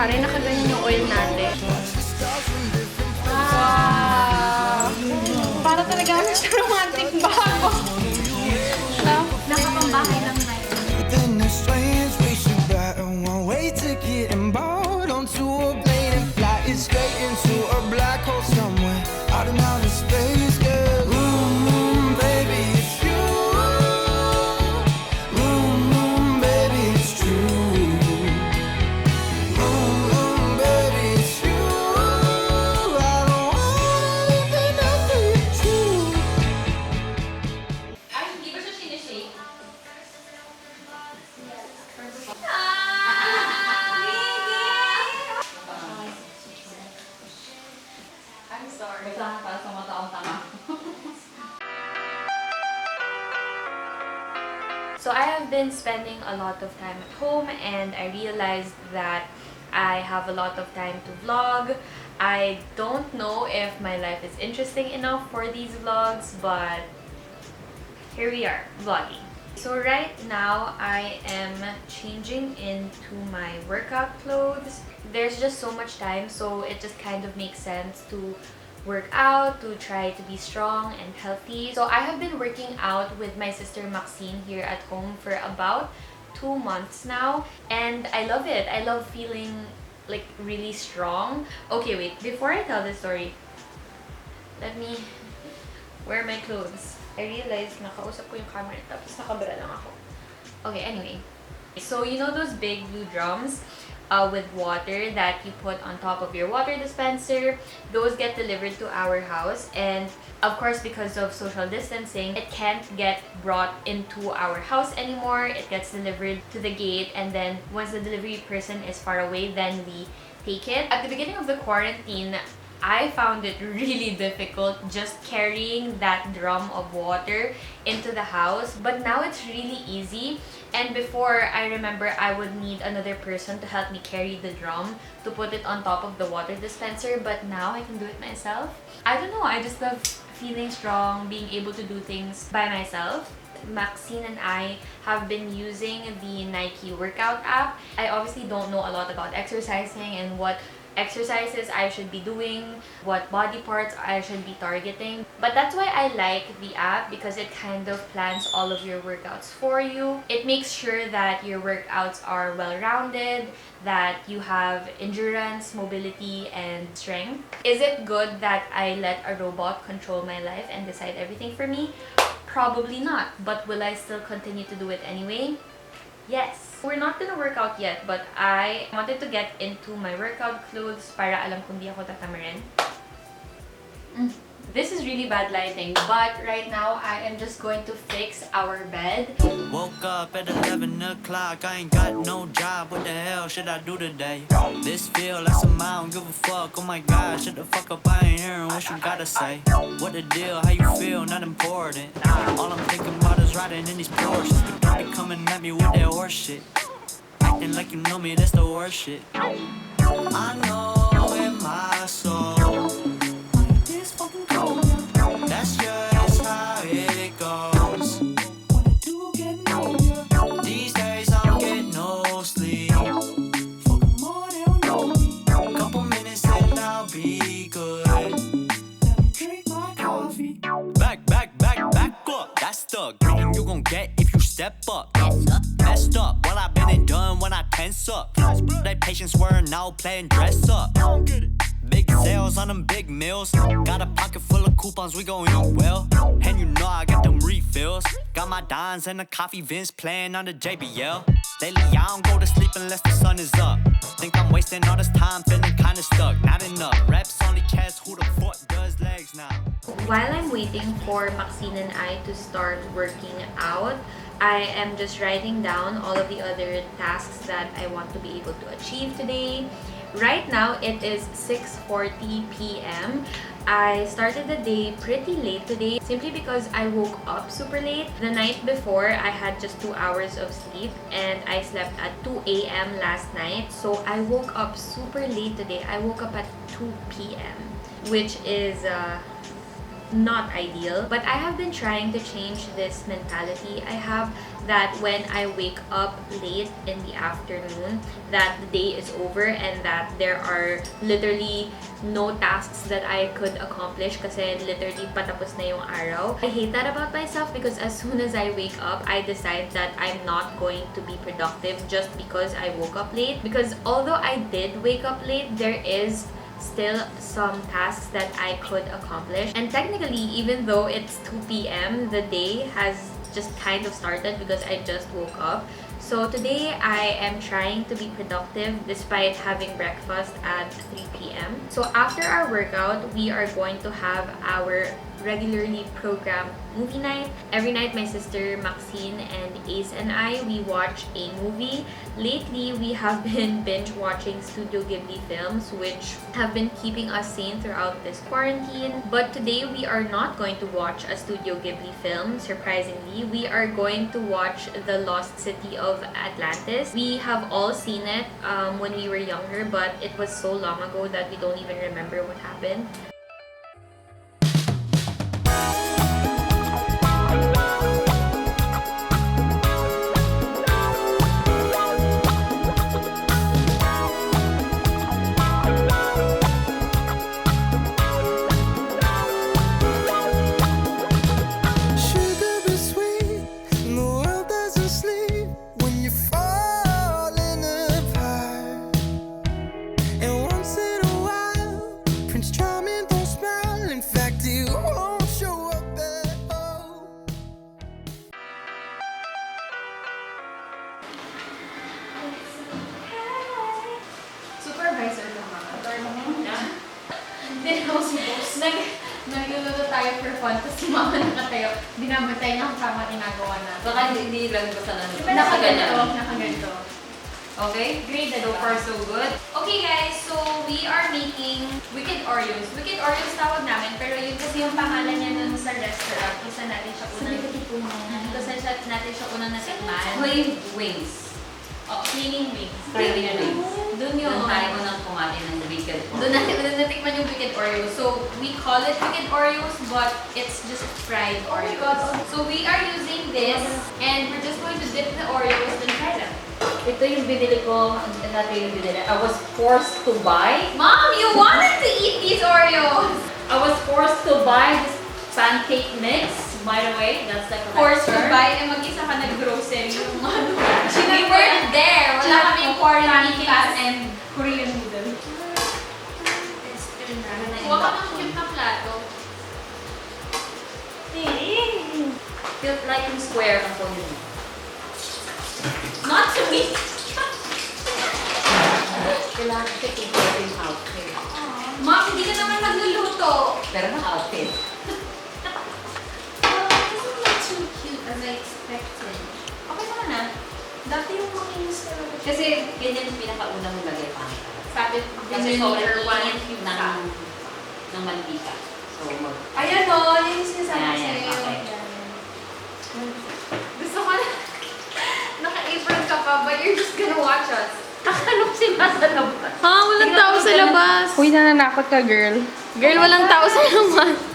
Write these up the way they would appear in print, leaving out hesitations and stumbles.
Kunwari, nakaganyan yung oil natin. Wow! Para talaga ano siya romantic bago. No? Nakapambahay lang na yun. Then the strange we should buy a one-way ticket and board onto a plane and fly it straight into a black hole somewhere out in outer space, girl. Baby, it's you. Baby, it's true. Baby, it's you. I don't wanna live in nothing true. Ay, hindi ba siya sinishake? I'm sorry. Basta para sa mga taong tanga. So I have been spending a lot of time at home and I realized that I have a lot of time to vlog. I don't know if my life is interesting enough for these vlogs, but here we are, vlogging. So right now, I am changing into my workout clothes. There's just so much time, so it just kind of makes sense to work out, to try to be strong and healthy. So I have been working out with my sister Maxine here at home for about 2 months now, and I love it. I love feeling like really strong. Okay, wait, before I tell this story, let me wear my clothes. I realized nakausap ko yung camera tapos nakabara lang ako. Okay, anyway. So, you know those big blue drums with water that you put on top of your water dispenser? Those get delivered to our house, and of course, because of social distancing, it can't get brought into our house anymore. It gets delivered to the gate, and then once the delivery person is far away, then we take it. At the beginning of the quarantine, I found it really difficult just carrying that drum of water into the house, but now it's really easy. And before, I remember I would need another person to help me carry the drum to put it on top of the water dispenser, but now I can do it myself. I don't know, I just love feeling strong, being able to do things by myself. Maxine and I have been using the Nike workout app. I obviously don't know a lot about exercising and what exercises I should be doing, what body parts I should be targeting. But that's why I like the app, because it kind of plans all of your workouts for you. It makes sure that your workouts are well-rounded, that you have endurance, mobility, and strength. Is it good that I let a robot control my life and decide everything for me? Probably not. But will I still continue to do it anyway? Yes. We're not gonna work out yet, but I wanted to get into my workout clothes para alam kung di ako tatamarin. This is really bad lighting, but right now I am just going to fix our bed. Woke up at 11 o'clock, I ain't got no job, what the hell should I do today? This feel like some I don't give a fuck, oh my god, shut the fuck up, I ain't hearing what you gotta say. What the deal, how you feel, not important. All I'm thinking about is riding in these Porsches, but don't be coming at me with that horse shit. Acting like you know me, that's the worst shit. I know in my soul, this fucking cold, that's just how it goes. When I do get near you, these days I'm getting no sleep. Fucking more, they don't know me. Couple minutes and I'll be good. Let me drink my coffee. Back up. That's the greeting you gon' get if you step up. Messed up, well I've been and done when I tense up. That patience were now playing dress up. Big sales on them big meals. Got a pocket full of coupons, we gon' eat well. And you know I got them refills. Got my dimes and the coffee Vince playing on the JBL. Lately I don't go to sleep unless the sun is up. Think I'm wasting all this time feeling kinda stuck. Not enough reps, only chest, who the fuck does legs now? While I'm waiting for Maxine and I to start working out, I am just writing down all of the other tasks that I want to be able to achieve today. Right now, it is 6:40 p.m. I started the day pretty late today simply because I woke up super late. The night before, I had just 2 hours of sleep and I slept at 2 a.m. last night. So I woke up super late today. I woke up at 2 p.m. which is not ideal. But I have been trying to change this mentality I have, that when I wake up late in the afternoon, that the day is over and that there are literally no tasks that I could accomplish kasi literally patapos na yung araw. I hate that about myself because as soon as I wake up, I decide that I'm not going to be productive just because I woke up late. Because although I did wake up late, there is still some tasks that I could accomplish. And technically, even though it's 2 p.m., the day has just kind of started because I just woke up. So today I am trying to be productive despite having breakfast at 3 p.m. So after our workout, we are going to have our regularly programmed movie night. Every night, my sister Maxine and Ace and I, we watch a movie. Lately, we have been binge watching Studio Ghibli films, which have been keeping us sane throughout this quarantine. But today, we are not going to watch a Studio Ghibli film, surprisingly. We are going to watch The Lost City of Atlantis. We have all seen it when we were younger, but it was so long ago that we don't even remember what happened. Supervisor naman. Hindi ako si boss. Nagluluto tayo for fun, tapos si mama nakatayo. Binamatay niya kung tama ginagawa na. Baka hindi lang basta lang. Nakaganito. Okay? Graded So far, so good. Okay guys, so we are making Wicked Oreos. Wicked Oreos tawag namin, pero yun kasi yung pangalan niya nun sa restaurant kung saan natin siya unang natikman. Plain wings. Oh, cleaning wings. Plain wings. Doon yung... Doon tayo unang kumain ng Wicked Oreos. Doon natikman yung Wicked Oreos. So, we call it Wicked Oreos, but it's just fried Oreos. So, we are using this, and we're just going to dip the Oreos and try them. Ito yung binili ko. Ito yung binili. I was forced to buy. Mom, you wanted to eat these Oreos! I was forced to buy this pancake mix. By the way, that's like a Forced to lecture. buy, eh mag-isa ka nag-grocery. We weren't there. Wala kaming quarantine pass and Korean noodle. Huwag ka ng cute na plato. Feels like in square ang phone. Not to me. Kailangan kasi i-get yung outfit. Mom, hindi ka naman magluluto. Pero na-outfit. This is not too cute as I expected. Okay naman na. Dati yung makinis talaga. Kasi ganyan yung pinakaunang lagay pa. Sabi, Kasi sobrang init cube ng mantika. So, Ayan o, yun yung sinasabi Ayan, sa'yo. okay. Gusto ko na, naka-apron ka pa, but you're just gonna watch us. Anong sila sa labas? Ha? Walang tao sa labas. Uy, nananakot ka, girl. Girl, walang tao sa labas.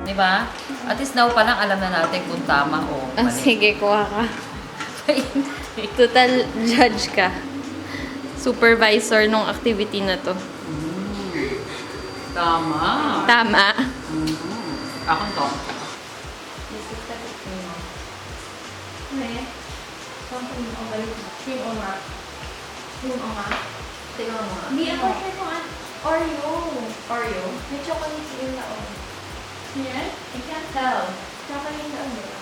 diba? At least now pa lang alam na natin kung tama o mali. Sige, kuha ka. Total judge ka. Supervisor nung activity na to. Tama. Tama. Akong to. Tingnan mo. Hindi ako sure kung Oreo. Oreo? May chocolate yun na Oreo. Yeah? I can't tell. Chocolate na Oreo.